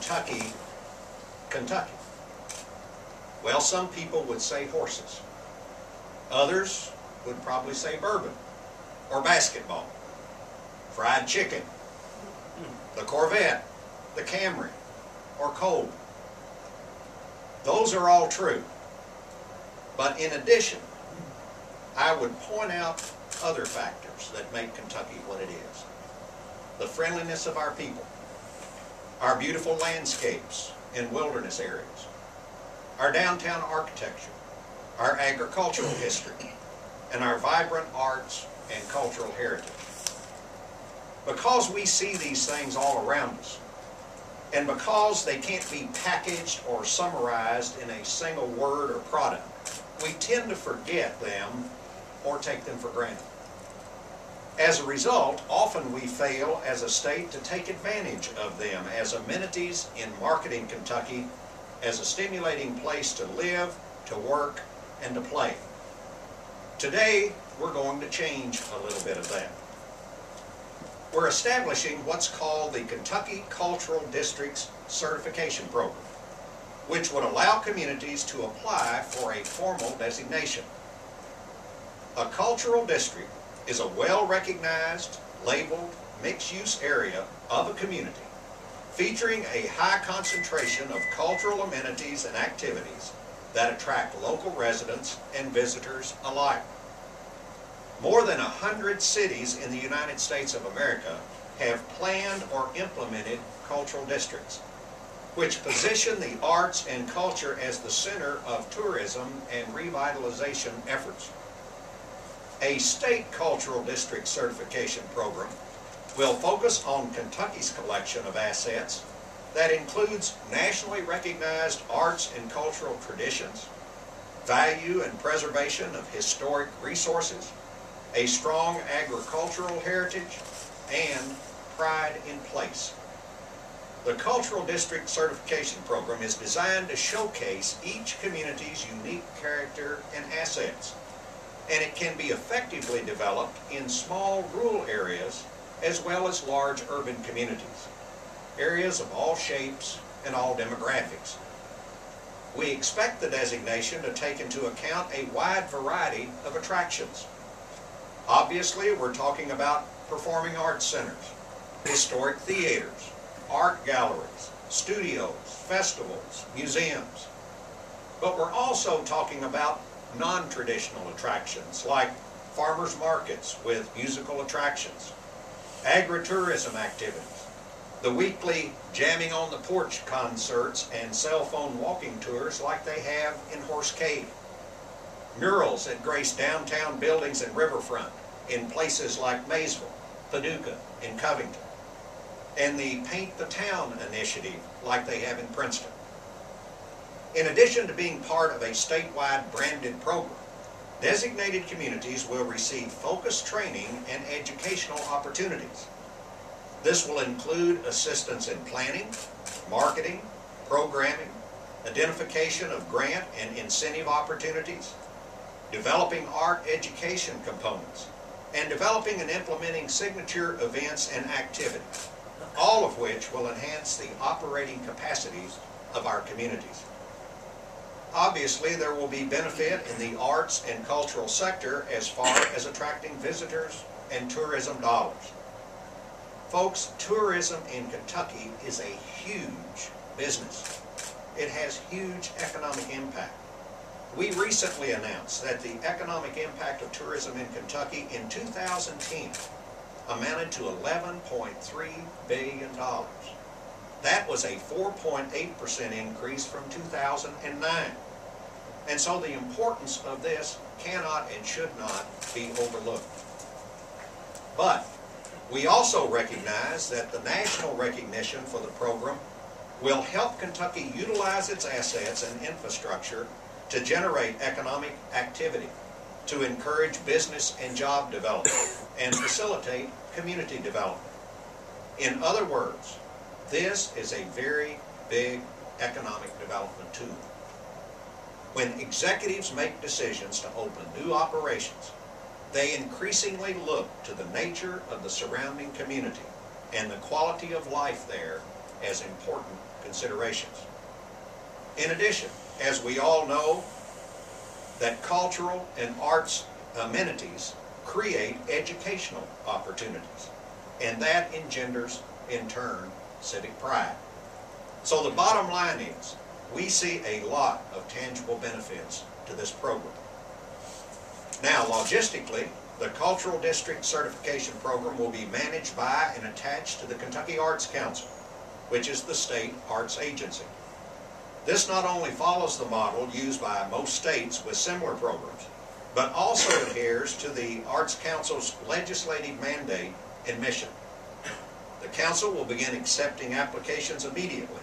Kentucky, Kentucky? Well, some people would say horses. Others would probably say bourbon, or basketball, fried chicken, the Corvette, the Camry, or coal. Those are all true. But in addition, I would point out other factors that make Kentucky what it is. The friendliness of our people, our beautiful landscapes and wilderness areas, our downtown architecture, our agricultural history, and our vibrant arts and cultural heritage. Because we see these things all around us, and because they can't be packaged or summarized in a single word or product, we tend to forget them or take them for granted. As a result, often we fail as a state to take advantage of them as amenities in marketing Kentucky as a stimulating place to live, to work, and to play. Today, we're going to change a little bit of that. We're establishing what's called the Kentucky Cultural Districts Certification Program, which would allow communities to apply for a formal designation. A cultural district is a well-recognized, labeled, mixed-use area of a community featuring a high concentration of cultural amenities and activities that attract local residents and visitors alike. More than 100 cities in the United States of America have planned or implemented cultural districts, which position the arts and culture as the center of tourism and revitalization efforts. A state cultural district certification program will focus on Kentucky's collection of assets that includes nationally recognized arts and cultural traditions, value and preservation of historic resources, a strong agricultural heritage, and pride in place. The Cultural District Certification Program is designed to showcase each community's unique character and assets, and it can be effectively developed in small rural areas as well as large urban communities, areas of all shapes and all demographics. We expect the designation to take into account a wide variety of attractions. Obviously, we're talking about performing arts centers, historic theaters, art galleries, studios, festivals, museums. But we're also talking about non-traditional attractions like farmers markets with musical attractions, agritourism activities, the weekly jamming on the porch concerts and cell phone walking tours like they have in Horse Cave, murals that grace downtown buildings and riverfront in places like Maysville, Paducah, and Covington, and the Paint the Town initiative like they have in Princeton. In addition to being part of a statewide branded program, designated communities will receive focused training and educational opportunities. This will include assistance in planning, marketing, programming, identification of grant and incentive opportunities, developing art education components, and developing and implementing signature events and activities, all of which will enhance the operating capacities of our communities. Obviously, there will be benefit in the arts and cultural sector as far as attracting visitors and tourism dollars. Folks, tourism in Kentucky is a huge business. It has huge economic impact. We recently announced that the economic impact of tourism in Kentucky in 2010 amounted to $11.3 billion. That was a 4.8% increase from 2009. And so the importance of this cannot and should not be overlooked. But we also recognize that the national recognition for the program will help Kentucky utilize its assets and infrastructure to generate economic activity, to encourage business and job development, and facilitate community development. In other words, this is a very big economic development tool. When executives make decisions to open new operations, they increasingly look to the nature of the surrounding community and the quality of life there as important considerations. In addition, as we all know, that cultural and arts amenities create educational opportunities, and that engenders, in turn, civic pride. So the bottom line is, we see a lot of tangible benefits to this program. Now, logistically, the Cultural District Certification Program will be managed by and attached to the Kentucky Arts Council, which is the state arts agency. This not only follows the model used by most states with similar programs, but also adheres to the Arts Council's legislative mandate and mission. The Council will begin accepting applications immediately,